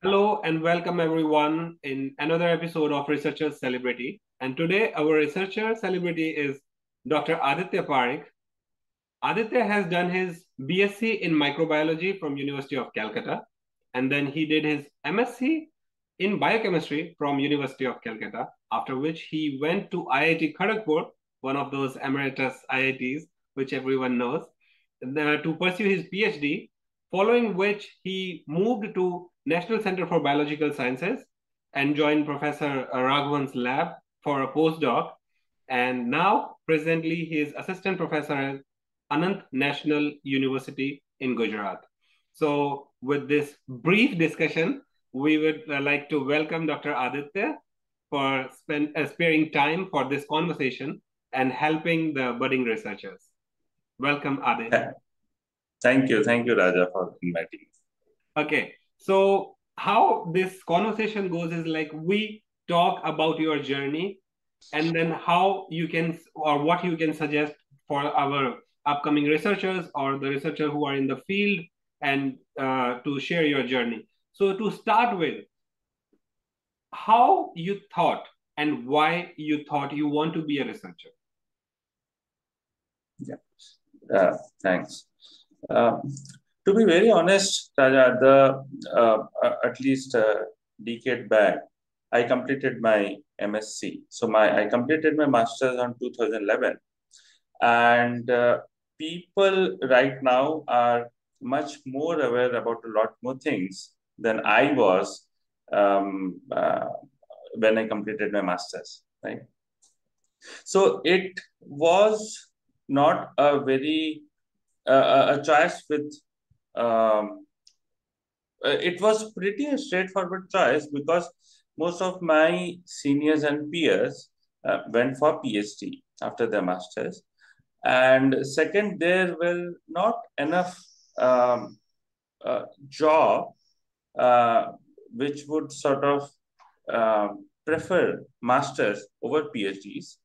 Hello and welcome everyone in another episode of Researcher Celebrity. And today our researcher celebrity is Dr. Aditya Parikh. Aditya has done his BSc in microbiology from University of Calcutta, and then he did his MSc in biochemistry from University of Calcutta, after which he went to IIT Kharagpur, one of those emeritus IITs which everyone knows, to pursue his PhD, following which he moved to National Center for Biological Sciences and joined Professor Raghavan's lab for a postdoc. And now, presently, he is assistant professor at Anant National University in Gujarat. So, with this brief discussion, we would like to welcome Dr. Aditya for sparing time for this conversation and helping the budding researchers. Welcome, Aditya. Thank you, Raja, for inviting me. Okay, so how this conversation goes is like we talk about your journey and then how you can or what you can suggest for our upcoming researchers or the researcher who are in the field and to share your journey. So to start with, how you thought and why you thought you want to be a researcher? Yeah, thanks. To be very honest, Raja, at least a decade back, I completed my MSc. So I completed my master's on 2011, and people right now are much more aware about a lot more things than I was when I completed my master's. Right. So it was not a very a choice with it was pretty a straightforward choice because most of my seniors and peers went for PhD after their masters, and second, there were not enough job which would sort of prefer masters over PhDs.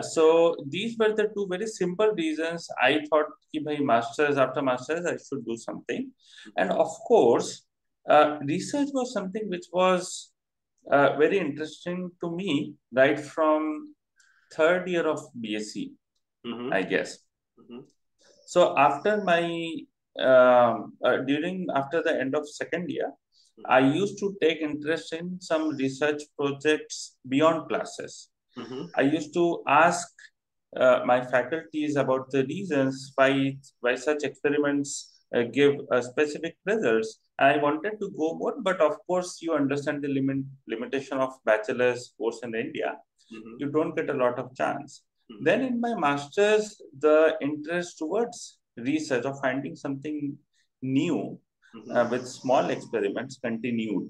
So these were the two very simple reasons I thought कि भाई masters after masters I should do something, and of course research was something which was very interesting to me right from third year of BSc, I guess. So after my after the end of second year, I used to take interest in some research projects beyond classes. I used to ask my faculties about the reasons why such experiments give specific results. I wanted to go more, but of course, you understand the limitation of bachelor's course in India. You don't get a lot of chance. Then in my master's, the interest towards research or finding something new with small experiments continued.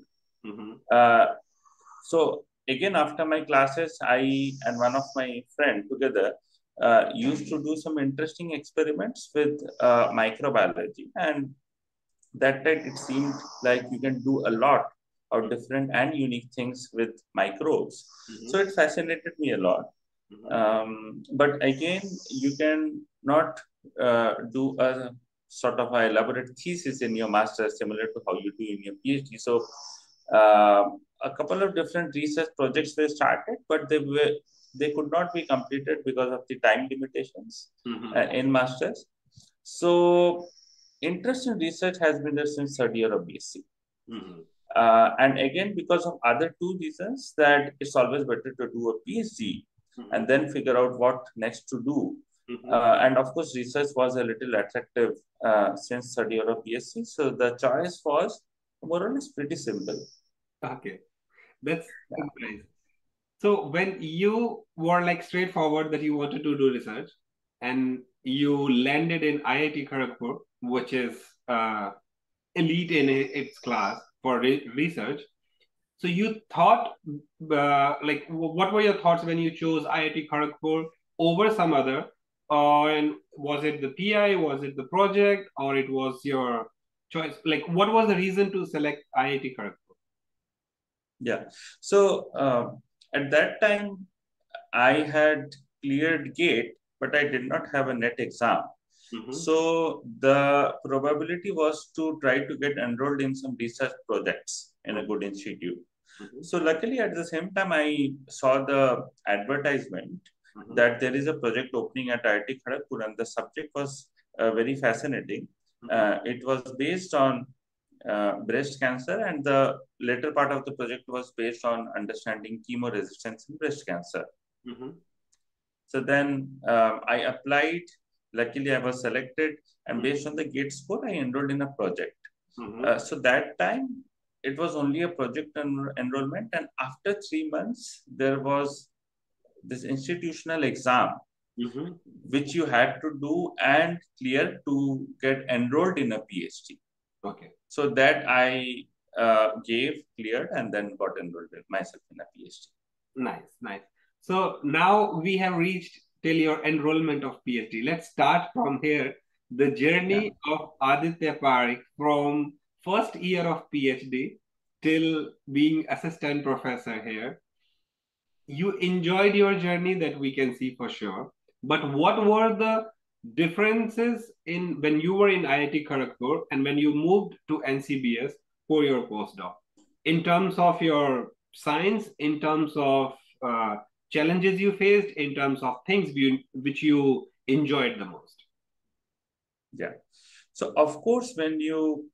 So again, after my classes, I and one of my friends together used to do some interesting experiments with microbiology, and that time it seemed like you can do a lot of different and unique things with microbes. So it fascinated me a lot. But again, you can not do a sort of a elaborate thesis in your master's similar to how you do in your PhD. So a couple of different research projects were started, but they could not be completed because of the time limitations in masters. So interest in research has been there since third year of BSc. And again, because of other two reasons, that it's always better to do a PhD and then figure out what next to do. And of course, research was a little attractive since third year of BSc. So the choice was more or less pretty simple. Okay, that's nice. So when you were like straightforward that you wanted to do research and you landed in IIT Kharagpur, which is elite in its class for research. So you thought, like, what were your thoughts when you chose IIT Kharagpur over some other? And was it the PI, was it the project, or it was your choice? Like, what was the reason to select IIT Kharagpur? Yeah. So at that time, I had cleared GATE, but I did not have a NET exam. So the probability was to try to get enrolled in some research projects. in a good institute. Mhm. So luckily, at the same time, I saw the advertisement that there is a project opening at IIT Kharagpur, and the subject was very fascinating. It was based on breast cancer, and the later part of the project was based on understanding chemo resistance in breast cancer. So then I applied. Luckily, I was selected, and based on the GATE score, I enrolled in a project. So that time, it was only a project enrollment, and after 3 months, there was this institutional exam which you had to do and clear to get enrolled in a PhD. Okay. So that I gave, cleared, and then got enrolled myself in a PhD. Nice, nice. So now we have reached till your enrollment of PhD. Let's start from here. The journey of Aditya Parikh from first year of PhD till being assistant professor here. You enjoyed your journey, that we can see for sure. But what were the differences in when you were in IIT Kharagpur and when you moved to NCBS for your postdoc? In terms of your science, in terms of challenges you faced, in terms of things which you enjoyed the most? Yeah. So, of course, when you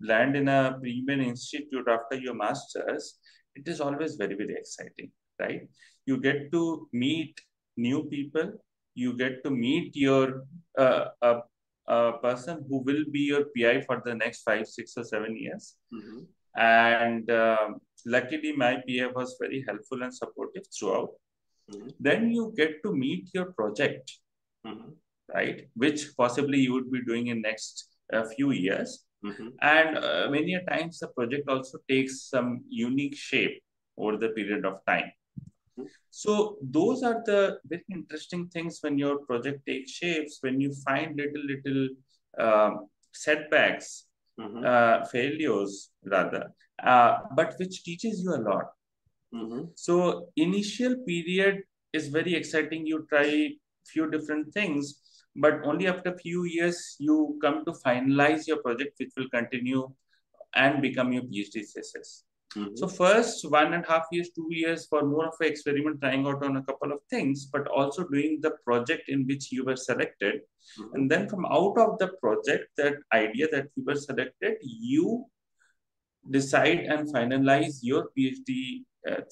land in a premium institute after your master's, it is always very, very exciting, right? You get to meet new people. You get to meet your a person who will be your PI for the next 5, 6, or 7 years. And luckily, my PA was very helpful and supportive throughout. Then you get to meet your project, right? Which possibly you would be doing in next few years. And many a times the project also takes some unique shape over the period of time. So those are the very interesting things when your project takes shapes, when you find little setbacks, failures rather, but which teaches you a lot. So initial period is very exciting. You try few different things, but only after a few years you come to finalize your project, which will continue and become your PhD thesis. So first 1.5 years, 2 years for more of an experiment, trying out on a couple of things, but also doing the project in which you were selected. And then from out of the project, that idea that you were selected, you decide and finalize your PhD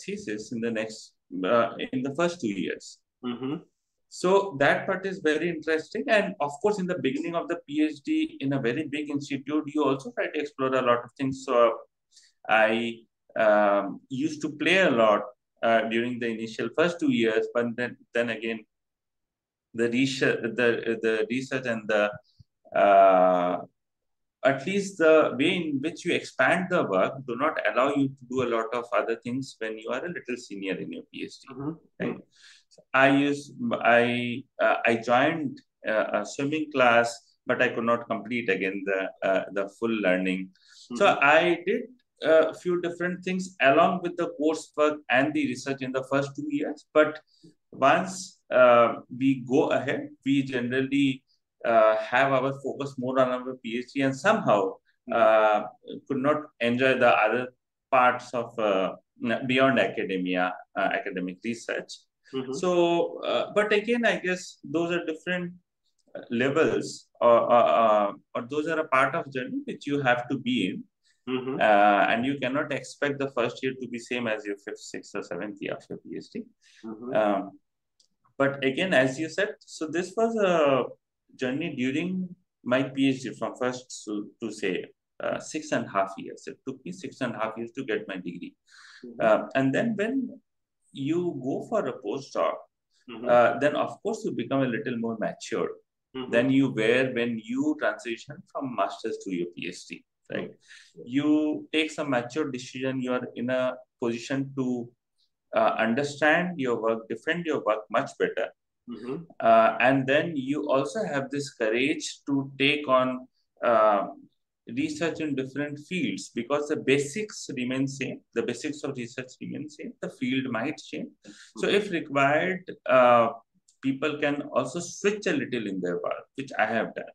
thesis in the next, in the first 2 years. So that part is very interesting. And of course, in the beginning of the PhD in a very big institute, you also try to explore a lot of things. So I used to play a lot during the initial first 2 years, but then again, the research and the at least the way in which you expand the work do not allow you to do a lot of other things when you are a little senior in your PhD. Right? So I joined a swimming class, but I could not complete again the full learning. So I did a few different things along with the coursework and the research in the first 2 years. But once we go ahead, we generally have our focus more on our PhD and somehow could not enjoy the other parts of beyond academia, academic research. So, but again, I guess those are different levels, or those are a part of journey which you have to be in. And you cannot expect the first year to be same as your 5th, 6th, or 7th year of your PhD. But again, as you said, so this was a journey during my PhD from first to say 6.5 years. It took me 6.5 years to get my degree. And then when you go for a postdoc, then of course you become a little more mature than you were when you transition from master's to your PhD. Right? You take some mature decision. You are in a position to understand your work, defend your work much better. And then you also have this courage to take on research in different fields, because the basics remain same. The basics of research remain same. The field might change. So if required, people can also switch a little in their work, which I have done.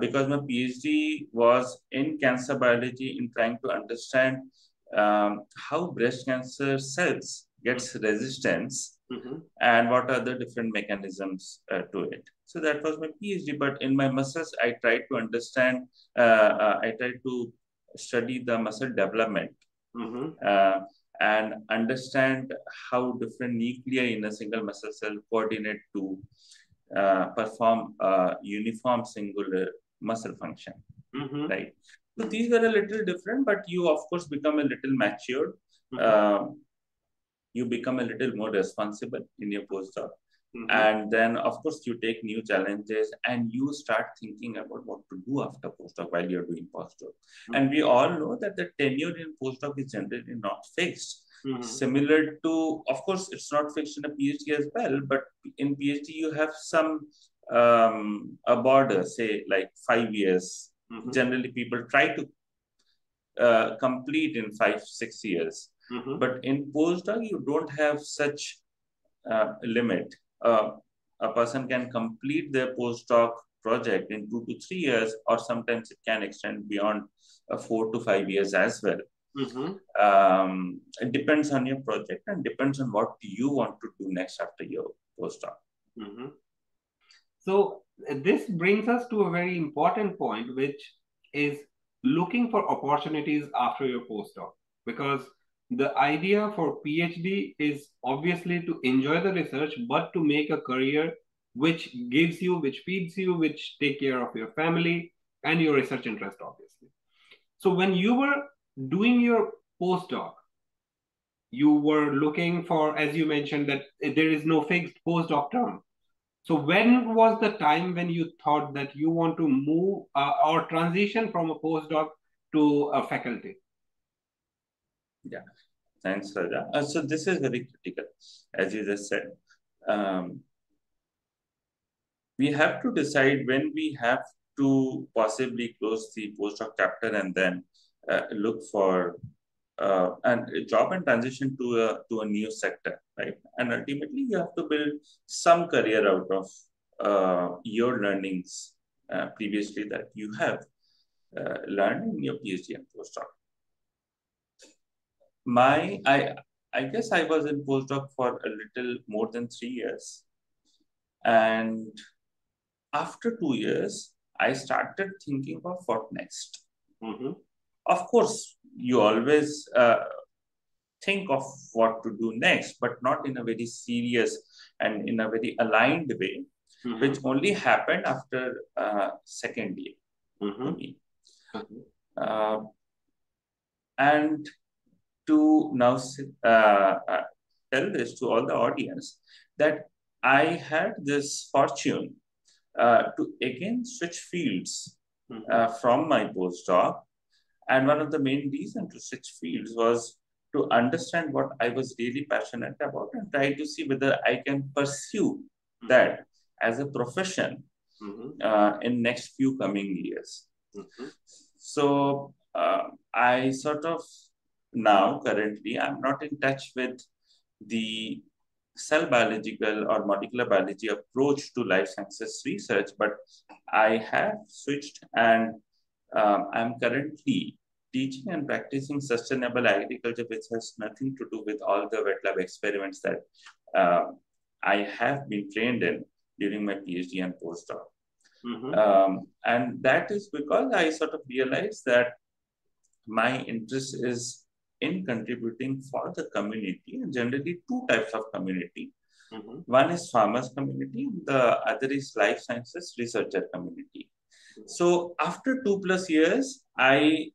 Because my PhD was in cancer biology, in trying to understand how breast cancer cells gets resistance, Mm-hmm. and what are the different mechanisms to it. So that was my PhD. But in my muscles, I tried to understand, I tried to study the muscle development, Mm-hmm. and understand how different nuclei in a single muscle cell coordinate to perform a uniform singular muscle function, Mm-hmm. right? So these were a little different, but you of course become a little matured. Mm-hmm. You become a little more responsible in your postdoc. Mm-hmm. And then, of course, you take new challenges and you start thinking about what to do after postdoc while you're doing postdoc. And we all know that the tenure in postdoc is generally not fixed. Mm-hmm. Similar to, of course, it's not fixed in a PhD as well, but in PhD, you have some a border, say like 5 years. Mm-hmm. Generally, people try to complete in 5 6 years. Mm-hmm. But in postdoc, you don't have such limit. A person can complete their postdoc project in 2 to 3 years, or sometimes it can extend beyond 4 to 5 years as well. Mm-hmm. It depends on your project and depends on what you want to do next after your postdoc. Mm-hmm. So this brings us to a very important point, which is looking for opportunities after your postdoc. Because the idea for PhD is obviously to enjoy the research, but to make a career which gives you, which feeds you, which take care of your family and your research interest, obviously. So when you were doing your postdoc, you were looking for, as you mentioned, that there is no fixed postdoc term. So when was the time when you thought that you want to move or transition from a postdoc to a faculty? Yeah, thanks, Raja. So this is very critical, as you just said. Um, we have to decide when we have to possibly close the postdoc chapter and then look for a job and transition to a new sector, right? And ultimately, you have to build some career out of your learnings previously that you have learned in your PhD and postdoc. My, I guess I was in postdoc for a little more than 3 years, and after 2 years, I started thinking of what next. Mm-hmm. Of course, you always think of what to do next, but not in a very serious and in a very aligned way, Mm-hmm. which only happened after second year Mm-hmm. to me. Okay. And to now tell this to all the audience that I had this fortune to again switch fields from my postdoc. And one of the main reasons to switch fields was to understand what I was really passionate about and try to see whether I can pursue that as a profession in next few coming years. So I sort of now currently I'm not in touch with the cell biological or molecular biology approach to life sciences research, but I have switched and I'm currently teaching and practicing sustainable agriculture, which has nothing to do with all the wet lab experiments that I have been trained in during my PhD and postdoc. And that is because I sort of realized that my interest is in contributing for the community, and generally two types of community. One is farmers community, and the other is life sciences researcher community. So after 2+ years, I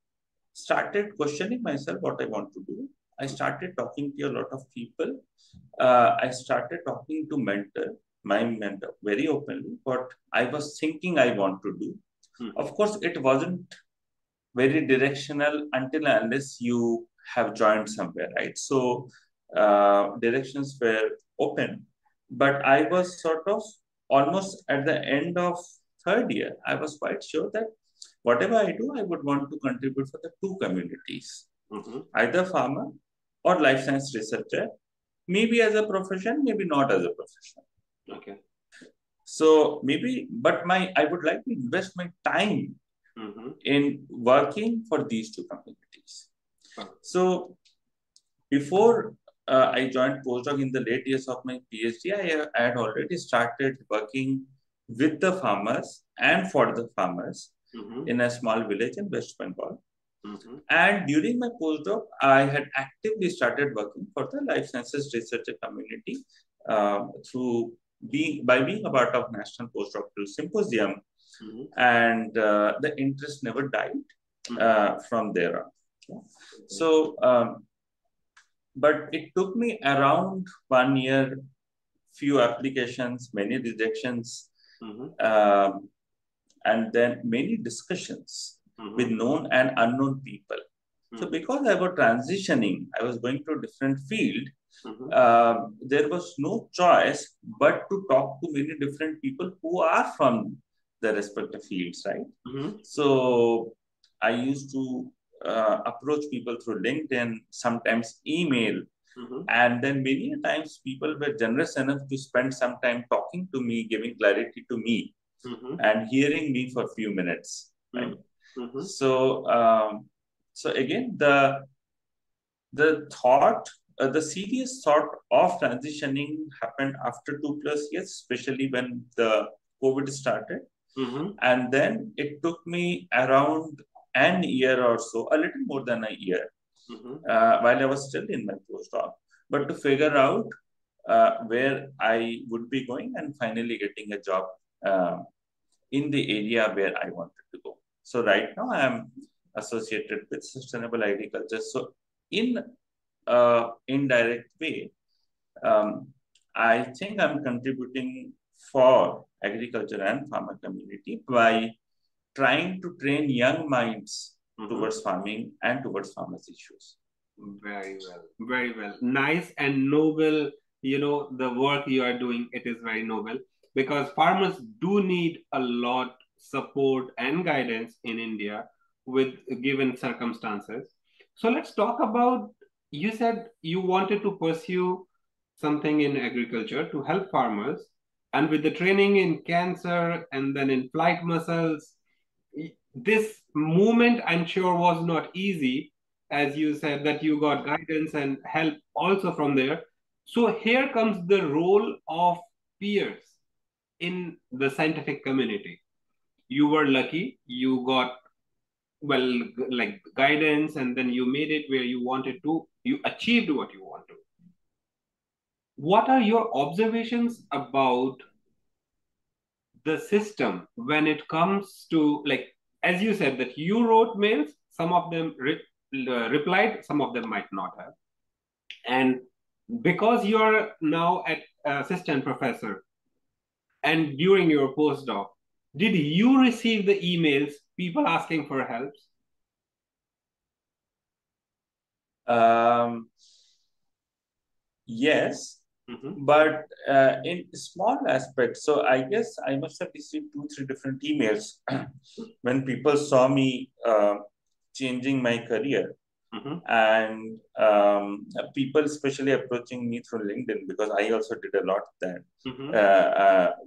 started questioning myself what I want to do. I started talking to a lot of people. I started talking to my mentor, very openly what I was thinking I want to do. Of course, it wasn't very directional until unless you have joined somewhere, right? So directions were open, but I was sort of almost at the end of third year. I was quite sure that whatever I do, I would want to contribute for the two communities, either farmer or life science researcher, maybe as a profession, maybe not as a profession. Okay. So maybe, but I would like to invest my time in working for these two communities. So before I joined postdoc in the late years of my PhD, I had already started working with the farmers and for the farmers in a small village in West Bengal. And during my postdoc, I had actively started working for the life sciences researcher community by being a part of National Postdoctoral Symposium, and the interest never died from there on. So, but it took me around 1 year, few applications, many rejections, and then many discussions with known and unknown people. So because I was transitioning, I was going to a different field, there was no choice but to talk to many different people who are from the respective fields, right? So I used to approach people through LinkedIn, sometimes email, and then many times people were generous enough to spend some time talking to me, giving clarity to me, and hearing me for a few minutes, right? So again, the serious thought of transitioning happened after 2+ years, especially when the COVID started. And then it took me around an year or so, a little more than a year, while I was still in my postdoc, but to figure out where I would be going and finally getting a job in the area where I wanted to go. So right now I am associated with sustainable agriculture. So in indirect way, I think I'm contributing for agriculture and farmer community by trying to train young minds towards farming and towards farmers' issues. Very well, very well. Nice and noble, the work you are doing, it is very noble because farmers do need a lot support and guidance in India with given circumstances. So let's talk about, you said you wanted to pursue something in agriculture to help farmers, and with the training in cancer and then in flight muscles, this movement I'm sure was not easy, as you said that you got guidance and help also from there. So here comes the role of peers in the scientific community. You were lucky, you got well like guidance, and then you made it where you wanted to, you achieved what you want to. What are your observations about the system when it comes to, like, as you said that you wrote mails, some of them replied, some of them might not have, and because you're now at assistant professor and during your postdoc, did you receive the emails, people asking for help? Yes, but in small aspects. So I guess I must have received 2-3 different emails when people saw me changing my career, and people especially approaching me through LinkedIn because I also did a lot that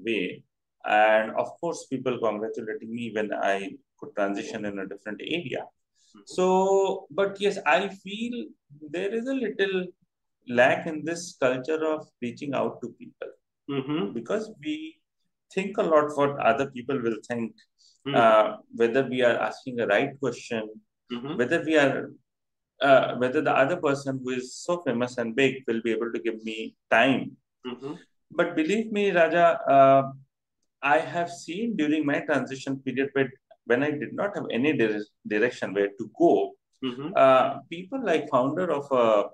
way. And of course, people congratulating me when I could transition in a different area. So, but yes, I feel there is a little lack in this culture of reaching out to people because we think a lot what other people will think, whether we are asking the right question, whether we are whether the other person who is so famous and big will be able to give me time. But believe me, Raja, I have seen during my transition period when I did not have any direction where to go, people like founder of a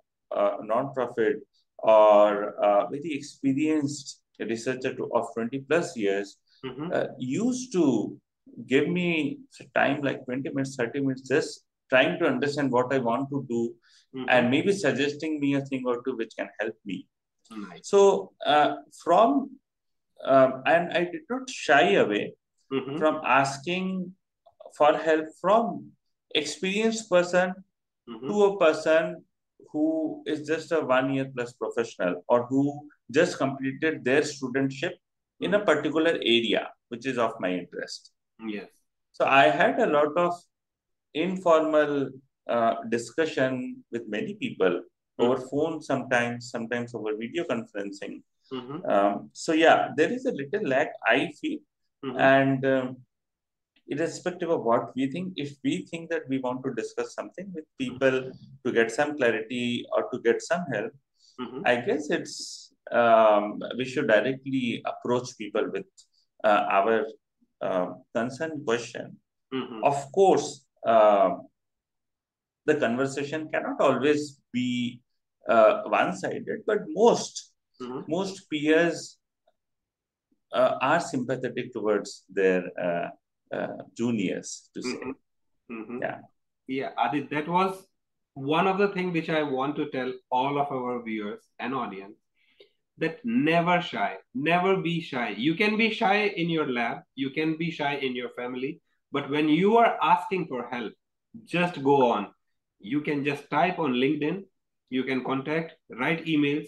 non-profit or very experienced researcher of 20+ years used to give me time like 20 minutes, 30 minutes, just trying to understand what I want to do and maybe suggesting me a thing or two which can help me. So and I did not shy away from asking for help from experienced person to a person who is just a 1 year plus professional or who just completed their studentship in a particular area which is of my interest. Yes. So I had a lot of informal discussion with many people over phone sometimes over video conferencing. So yeah, there is a little lag, I feel. And irrespective of what we think, if we think that we want to discuss something with people to get some clarity or to get some help, I guess it's we should directly approach people with our concern question. Of course, the conversation cannot always be one-sided, but most peers are sympathetic towards their juniors, to say. Yeah, Adit, that was one of the things which I want to tell all of our viewers and audience, that never shy, never be shy. You can be shy in your lab, you can be shy in your family, but when you are asking for help, just go on. You can just type on LinkedIn, you can contact, write emails.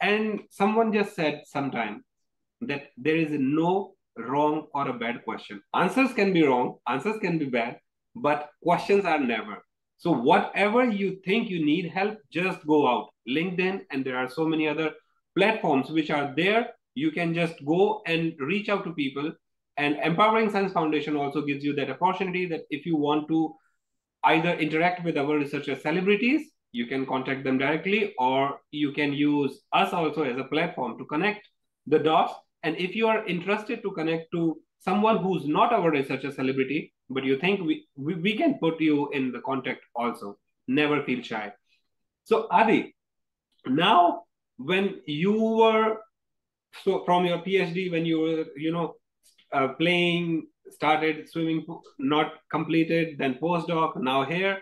And someone just said sometime that there is no wrong or a bad question. Answers can be wrong, answers can be bad, but questions are never. So whatever you think you need help, just go out. LinkedIn, and there are so many other platforms which are there. You can just go and reach out to people. And Empowering Science Foundation also gives you that opportunity, that if you want to either interact with our researcher celebrities, you can contact them directly, or you can use us also as a platform to connect the dots. And if you are interested to connect to someone who's not our researcher celebrity, but you think we can put you in the contact also, never feel shy. So Adi, now when you were, so from your PhD, when you were, playing, started swimming, not completed, then postdoc, now here,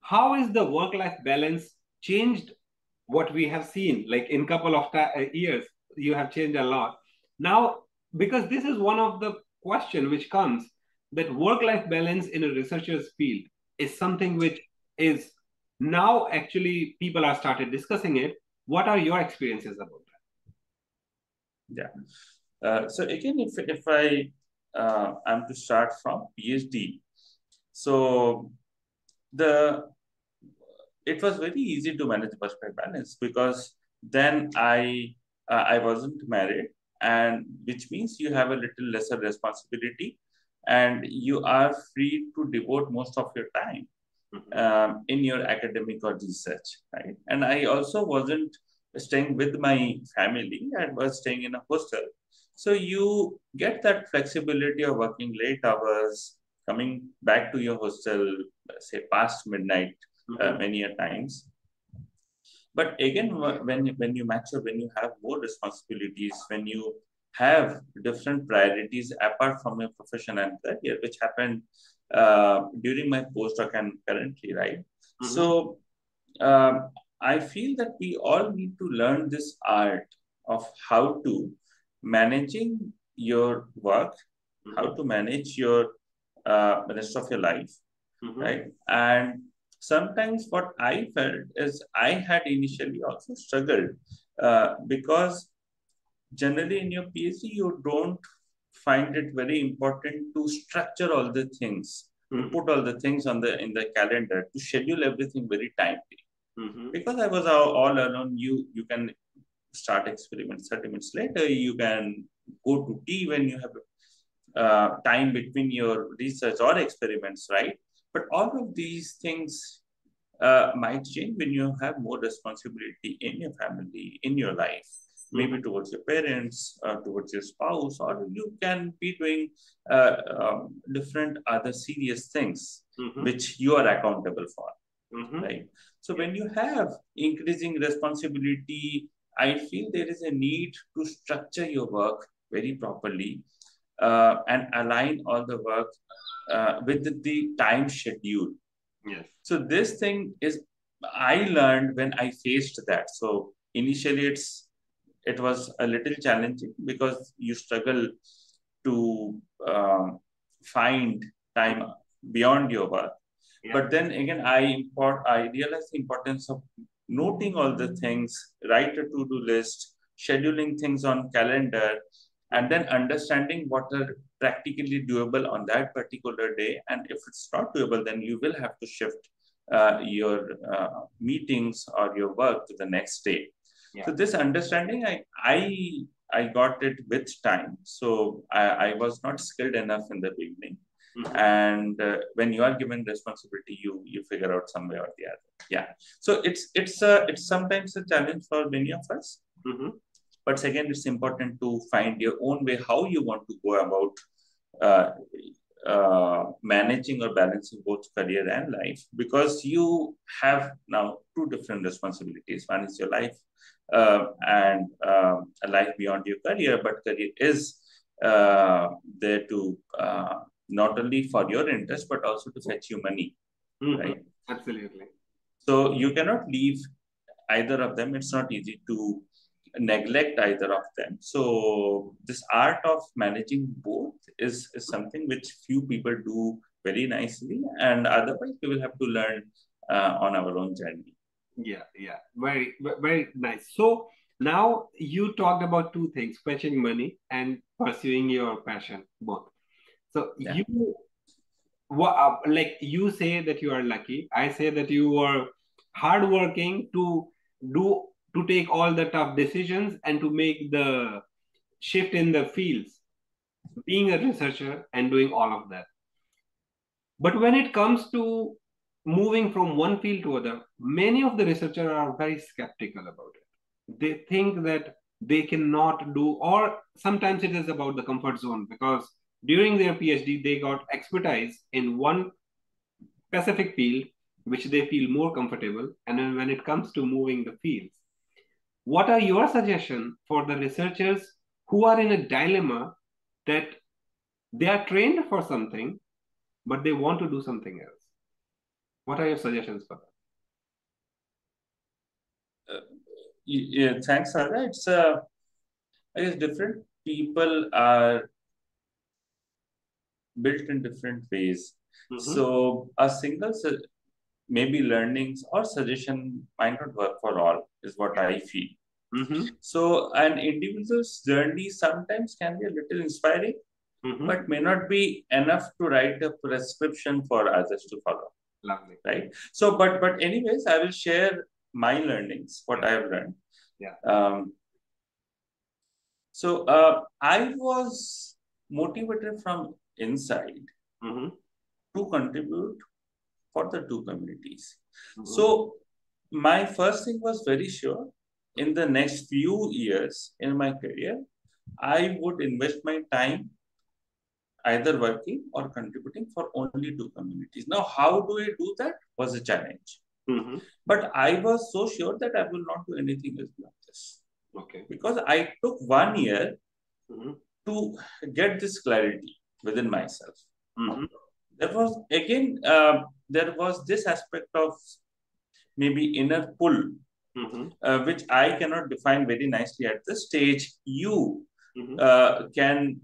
how is the work-life balance changed? What we have seen, like in couple of years, you have changed a lot. Now, because this is one of the question which comes, that work-life balance in a researcher's field is something which is now actually people are started discussing it. What are your experiences about that? Yeah. So again, if I am to start from PhD, so it was very easy to manage work-life balance, because then I wasn't married, and which means you have a little lesser responsibility, and you are free to devote most of your time in your academic or research, right? And I also wasn't staying with my family, I was staying in a hostel. So you get that flexibility of working late hours, coming back to your hostel, say past midnight, many a times. But again, when you mature, when you have more responsibilities, when you have different priorities apart from your profession and career, which happened during my postdoc and currently, right? So I feel that we all need to learn this art of how to managing your work, how to manage your rest of your life, right? And sometimes what I felt is I had initially also struggled because generally in your PhD, you don't find it very important to structure all the things, to put all the things in the calendar, to schedule everything very timely. Because I was all alone, you can start experiments 30 minutes later, you can go to tea when you have time between your research or experiments, right? But all of these things might change when you have more responsibility in your family, in your life, maybe towards your parents, towards your spouse, or you can be doing different other serious things which you are accountable for, right? So when you have increasing responsibility, I feel there is a need to structure your work very properly and align all the work with the time schedule. Yes. So this thing is, I learned when I faced that. So initially it was a little challenging because you struggle to find time beyond your work. Yeah. But then again, I realized the importance of noting all the things, write a to-do list, scheduling things on calendar, and then understanding what are practically doable on that particular day. And if it's not doable, then you will have to shift your meetings or your work to the next day. Yeah. So this understanding, I got it with time. So I was not skilled enough in the beginning. And when you are given responsibility, you figure out some way or the other. Yeah. So it's sometimes a challenge for many of us. But second, it's important to find your own way how you want to go about managing or balancing both career and life, because you have now two different responsibilities. One is your life and a life beyond your career, but career is there to not only for your interest, but also to fetch you money, right? Absolutely. So you cannot leave either of them. It's not easy to neglect either of them. So this art of managing both is something which few people do very nicely, and otherwise we will have to learn on our own journey. Yeah, very, very nice. So now you talked about two things: fetching money and pursuing your passion, both. So Yeah. like you say that you are lucky. I say that you were hardworking to take all the tough decisions and to make the shift in the fields, being a researcher and doing all of that. But when it comes to moving from one field to other, many of the researchers are very skeptical about it. They think that they cannot do, or sometimes it is about the comfort zone, because during their PhD, they got expertise in one specific field, which they feel more comfortable. And then when it comes to moving the fields, what are your suggestions for the researchers who are in a dilemma that they are trained for something, but they want to do something else? What are your suggestions for that? Yeah, thanks, Sarah. It's I guess different people are built in different ways. So a single maybe learnings or suggestion might not work for all, is what I feel. So an individual's journey sometimes can be a little inspiring, but may not be enough to write a prescription for others to follow. Lovely. Right. So, but anyways, I will share my learnings, what I have learned. Yeah. So I was motivated from inside to contribute for the two communities. So my first thing was very sure, in the next few years in my career, I would invest my time either working or contributing for only two communities. Now, how do I do that was a challenge. But I was so sure that I will not do anything else beyond this. Okay. Because I took 1 year to get this clarity within myself. There was, again, there was this aspect of maybe inner pull, which I cannot define very nicely at this stage. You can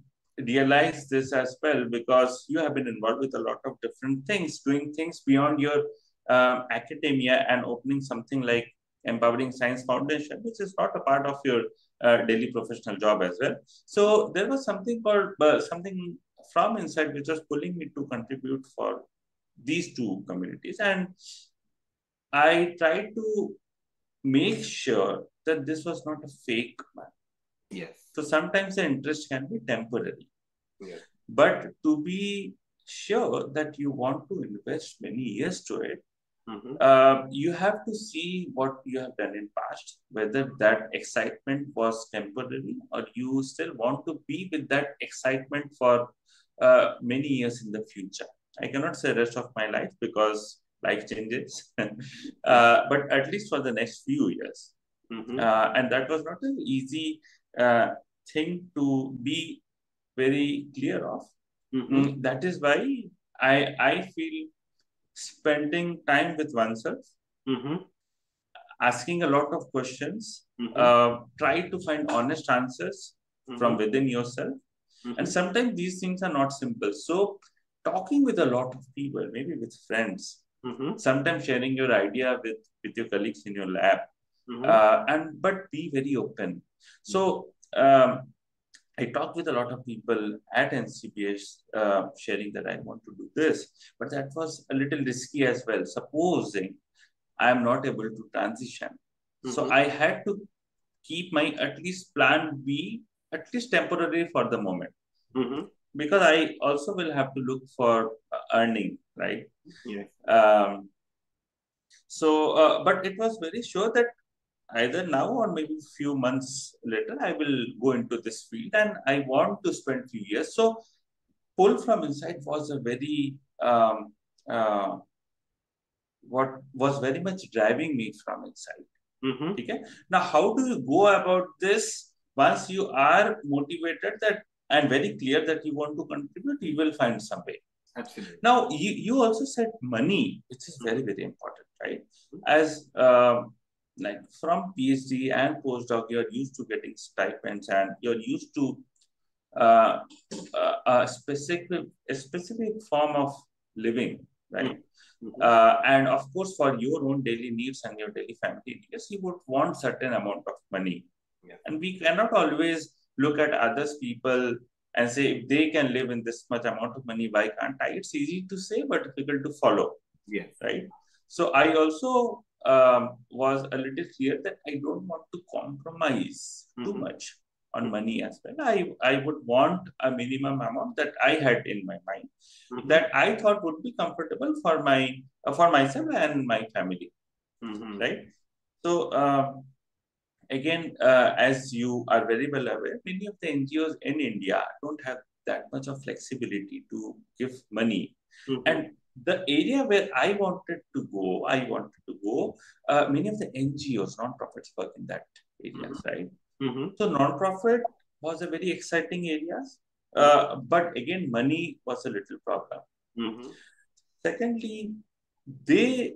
realize this as well, because you have been involved with a lot of different things, doing things beyond your academia and opening something like Empowering Science Foundation, which is not a part of your daily professional job as well. So there was something called something from inside which was pulling me to contribute for these two communities. And I tried to make sure that this was not a fake one. Yes. So sometimes the interest can be temporary. Yes. But to be sure that you want to invest many years to it, you have to see what you have done in past, whether that excitement was temporary or you still want to be with that excitement for many years in the future. I cannot say rest of my life because life changes, but at least for the next few years. And that was not an easy thing to be very clear of. That is why I feel spending time with oneself, asking a lot of questions, try to find honest answers from within yourself. And sometimes these things are not simple. So talking with a lot of people, maybe with friends, sometimes sharing your idea with your colleagues in your lab, but be very open. So I talked with a lot of people at NCBS, sharing that I want to do this, but that was a little risky as well. Supposing I am not able to transition, so I had to keep my at least plan B, at least temporary for the moment, because I also will have to look for earning, right? Yes. But it was very sure that either now or maybe few months later, I will go into this field and I want to spend few years. So pull from inside was a very, what was very much driving me from inside. Okay. Now, how do you go about this once you are motivated that and very clear that you want to contribute, you will find some way. Absolutely. Now, you also said money, which is very, very important, right? As like from PhD and postdoc, you're used to getting stipends and you're used to uh, a specific form of living, right? And of course, for your own daily needs and your daily family needs, you would want certain amount of money. Yeah. And we cannot always look at others people and say, if they can live in this much amount of money, why can't I? It's easy to say, but difficult to follow. Yes. Right. So I also was a little clear that I don't want to compromise too much on money as well. I would want a minimum amount that I had in my mind that I thought would be comfortable for myself and my family. Right. So again, as you are very well aware, many of the NGOs in India don't have that much of flexibility to give money. And the area where I wanted to go, many of the NGOs, non-profits work in that areas, right? So non-profit was a very exciting area, but again, money was a little problem. Secondly, they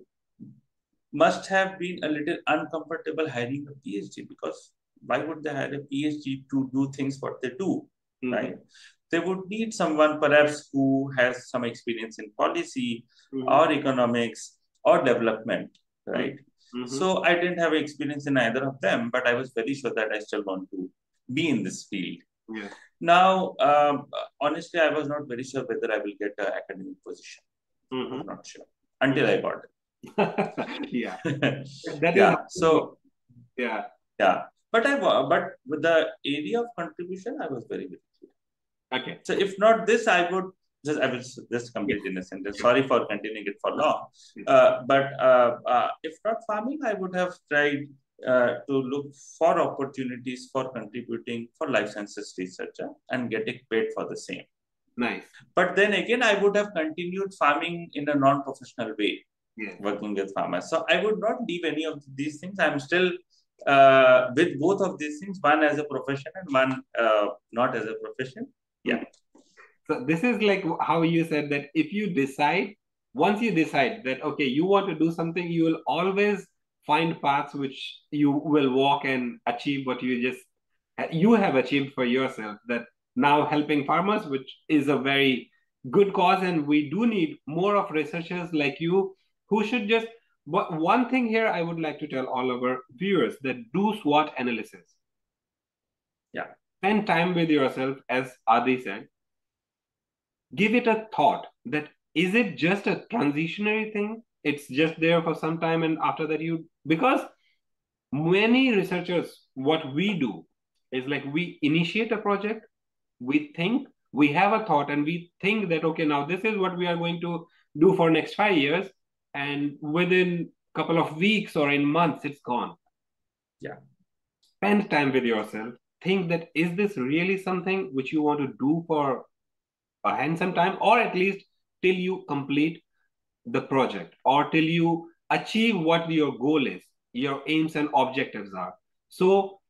must have been a little uncomfortable hiring a PhD, because why would they hire a PhD to do things what they do, right? They would need someone perhaps who has some experience in policy or economics or development, right? So I didn't have experience in either of them, but I was very sure that I still want to be in this field. Yeah. Now, honestly, I was not very sure whether I will get an academic position. I was not sure until I got it. Yeah. Yeah. So yeah. But with the area of contribution, I was very, very clear. Okay. So if not this, I will just complete in a sentence. Sorry for continuing it for long. But if not farming, I would have tried to look for opportunities for contributing for life sciences researcher and getting paid for the same. Nice. But then again, I would have continued farming in a non-professional way. Yeah. Working with farmers. So I would not leave any of these things. I'm still with both of these things, one as a profession and one not as a profession. Yeah. So this is like how you said that if you decide, once you decide that, okay, you want to do something, you will always find paths which you will walk and achieve what you have achieved for yourself. That now helping farmers, which is a very good cause, and we do need more of researchers like you who should just. But one thing here I would like to tell all our viewers that do SWOT analysis. Yeah. Spend time with yourself, as Adi said. Give it a thought that is it just a transitionary thing? It's just there for some time and after that because many researchers, what we do is like we initiate a project, we think, we have a thought and we think that, okay, now this is what we are going to do for next 5 years. And within a couple of weeks or in months, it's gone. Yeah. Spend time with yourself. Think that is this really something which you want to do for a handsome time, or at least till you complete the project or till you achieve what your goal is, your aims and objectives are. So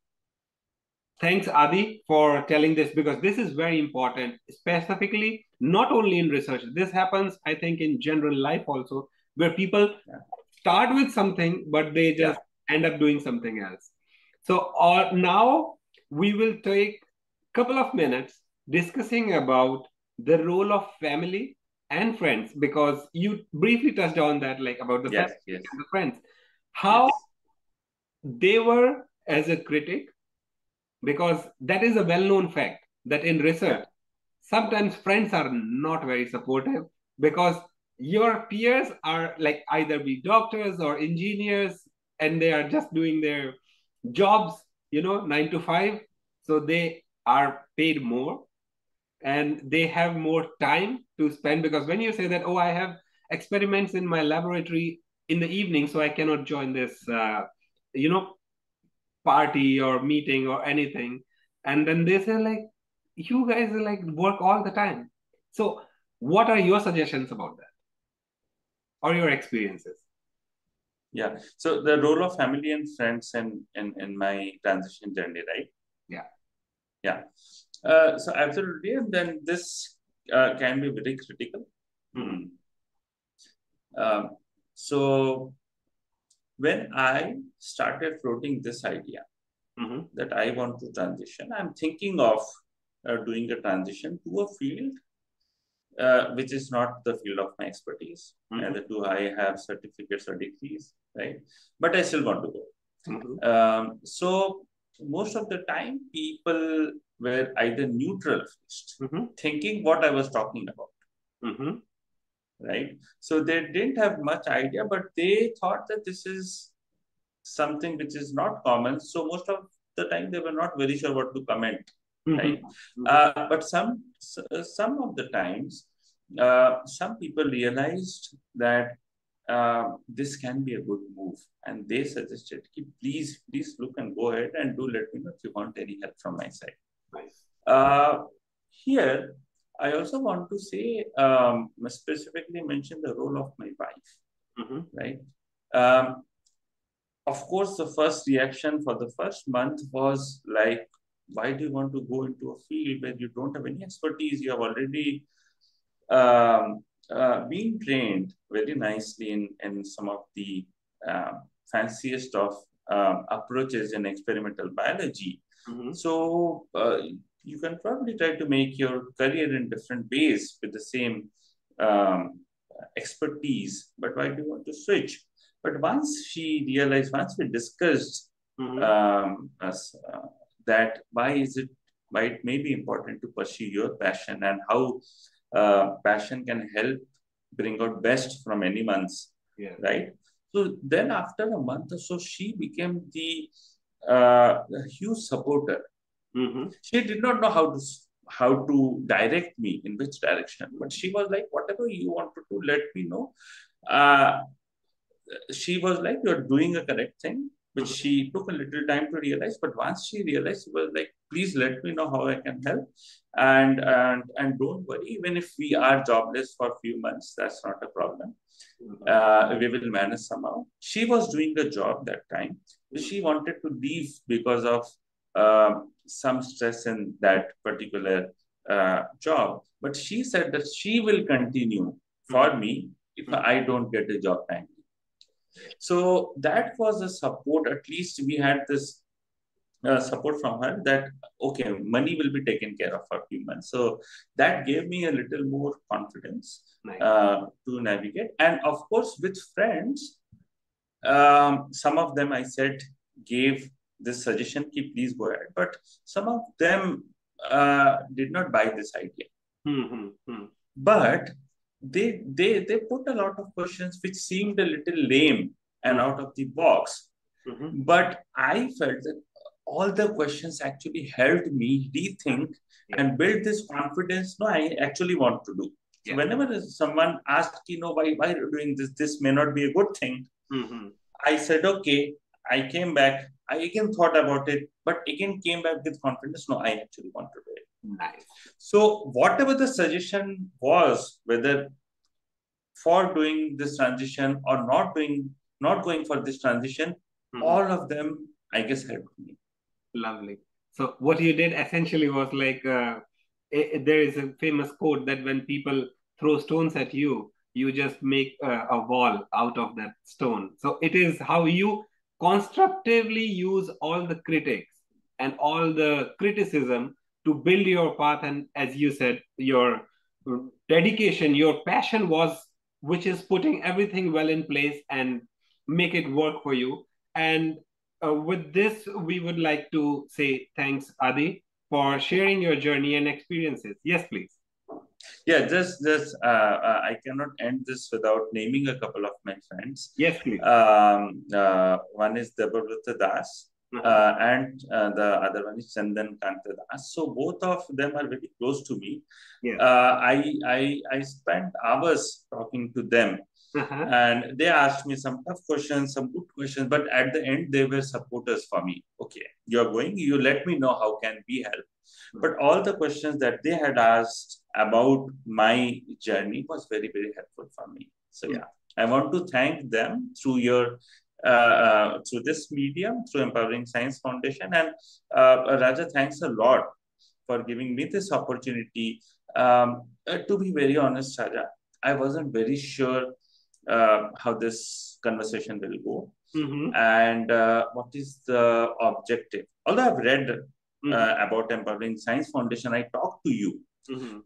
thanks, Adi, for telling this, because this is very important, specifically not only in research. This happens, I think, in general life also, where people start with something, but they just end up doing something else. So now we will take a couple of minutes discussing about the role of family and friends, because you briefly touched on that, like about the family and the friends, how they were as a critic, because that is a well-known fact that in research, sometimes friends are not very supportive because your peers are like either be doctors or engineers and they are just doing their jobs, 9 to 5. So they are paid more and they have more time to spend, because when you say that, oh, I have experiments in my laboratory in the evening, so I cannot join this, you know, party or meeting or anything. And then they say like, you guys are like work all the time. So what are your suggestions about that or your experiences? Yeah. So the role of family and friends in my transition journey, right? Yeah. Yeah. So absolutely. And then this can be very critical. Mm-hmm. So when I started floating this idea Mm-hmm. that I want to transition, I'm thinking of doing a transition to a field which is not the field of my expertise. Mm-hmm. Neither do I have certificates or degrees, right? But I still want to go. Mm-hmm. So most of the time, people were either neutral first, Mm-hmm. thinking what I was talking about, Mm-hmm. right? So they didn't have much idea, but they thought that this is something which is not common. So most of the time, they were not very sure what to comment, right? Mm-hmm. But some of the times, some people realized that this can be a good move, and they suggested, please look and go ahead and do let me know if you want any help from my side. Nice. Uh, Here, I also want to say, specifically mention the role of my wife, Mm-hmm. right? Um, of course, the first reaction for the first month was like, why do you want to go into a field where you don't have any expertise? You have already been trained very nicely in some of the uh, fanciest of approaches in experimental biology. Mm-hmm. So you can probably try to make your career in different ways with the same um, expertise, but why do you want to switch? But once she realized, once we discussed Mm-hmm. as, that why it may be important to pursue your passion and how passion can help bring out best from anyone's, Yeah. right? So then after a month or so, she became the huge supporter. Mm-hmm. She did not know how to direct me in which direction, but she was like, whatever you want to do, let me know. Uh, she was like, you're doing a correct thing, which Mm-hmm. she took a little time to realize. But once she realized, she was like, please let me know how I can help. And don't worry, even if we are jobless for a few months, that's not a problem. We will manage somehow. She was doing a job that time. She wanted to leave because of some stress in that particular job. But she said that she will continue for me if Mm-hmm. I don't get a job time. So that was a support. At least we had this support from her that okay, money will be taken care of for a few months. So that gave me a little more confidence Nice. to navigate. And of course, with friends, some of them I said gave this suggestion, keep please go ahead. But some of them did not buy this idea. Mm-hmm. But they put a lot of questions which seemed a little lame and out of the box. Mm-hmm. But I felt that all the questions actually helped me rethink Yeah. and build this confidence. No, I actually want to do. So Yeah. whenever someone asked, why are you doing this? This may not be a good thing. Mm-hmm. I said, okay. I came back. I again thought about it, but again came back with confidence. No, I actually want to do it. Nice. So whatever the suggestion was, whether for doing this transition or not going for this transition, Mm-hmm. all of them, I guess, helped me. Lovely. So what you did essentially was like, there is a famous quote that when people throw stones at you, you just make a wall out of that stone. So it is how you constructively use all the critics and all the criticism to build your path. And as you said, your dedication, your passion was, which is putting everything well in place and make it work for you. And with this, we would like to say thanks, Adi, for sharing your journey and experiences. Yes, please. Yeah, I cannot end this without naming a couple of my friends. Yes, please. One is Debabrata Das, and the other one is Chandan Kanta Das. So both of them are very close to me. Yes. I spent hours talking to them. And they asked me some tough questions, some good questions, but at the end they were supporters for me. Okay, you're going, you let me know how can we help. But all the questions that they had asked about my journey was very, very helpful for me. So yeah, I want to thank them through your through this medium, through Empowering Science Foundation. And Raja, thanks a lot for giving me this opportunity. To be very honest, Raja, I wasn't very sure how this conversation will go and what is the objective. Although I've read about Empowering Science Foundation, I talked to you.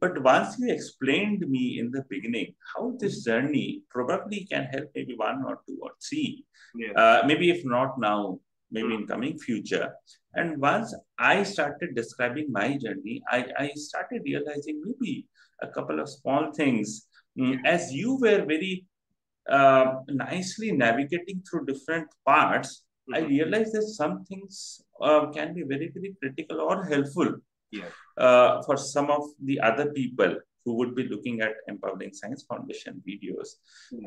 But once you explained me in the beginning how this journey probably can help maybe one or two or three, maybe if not now, maybe in coming future. And once I started describing my journey, I started realizing maybe a couple of small things. As you were very nicely navigating through different parts, I realized that some things can be very, very critical or helpful for some of the other people who would be looking at Empowering Science Foundation videos.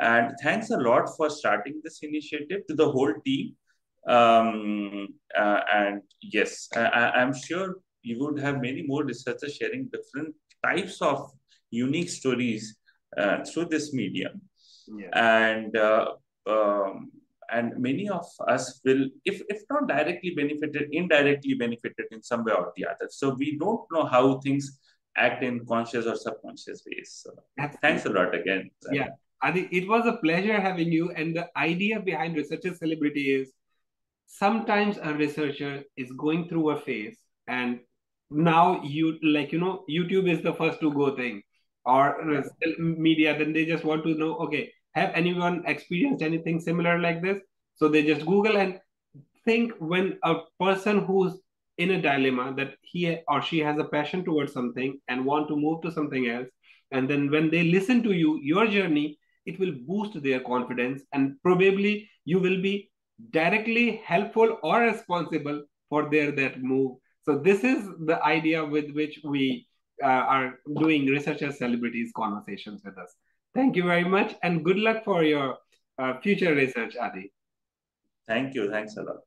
And thanks a lot for starting this initiative, to the whole team. And yes, I'm sure you would have many more researchers sharing different types of unique stories through this medium. And many of us will, if not directly benefited, indirectly benefited in some way or the other. So we don't know how things act in conscious or subconscious ways. So thanks a lot again. Yeah, Adi, it was a pleasure having you. And the idea behind Researcher Celebrity is sometimes a researcher is going through a phase, and now YouTube is the first to go thing, or media, then they just want to know, okay, have anyone experienced anything similar like this? So they just Google and think, when a person who's in a dilemma that he or she has a passion towards something and want to move to something else, and then when they listen to your journey, it will boost their confidence, and probably you will be directly helpful or responsible for that move. So this is the idea with which we are doing Researcher Celebrities conversations with us. Thank you very much, and good luck for your future research, Adi. Thank you. Thanks a lot.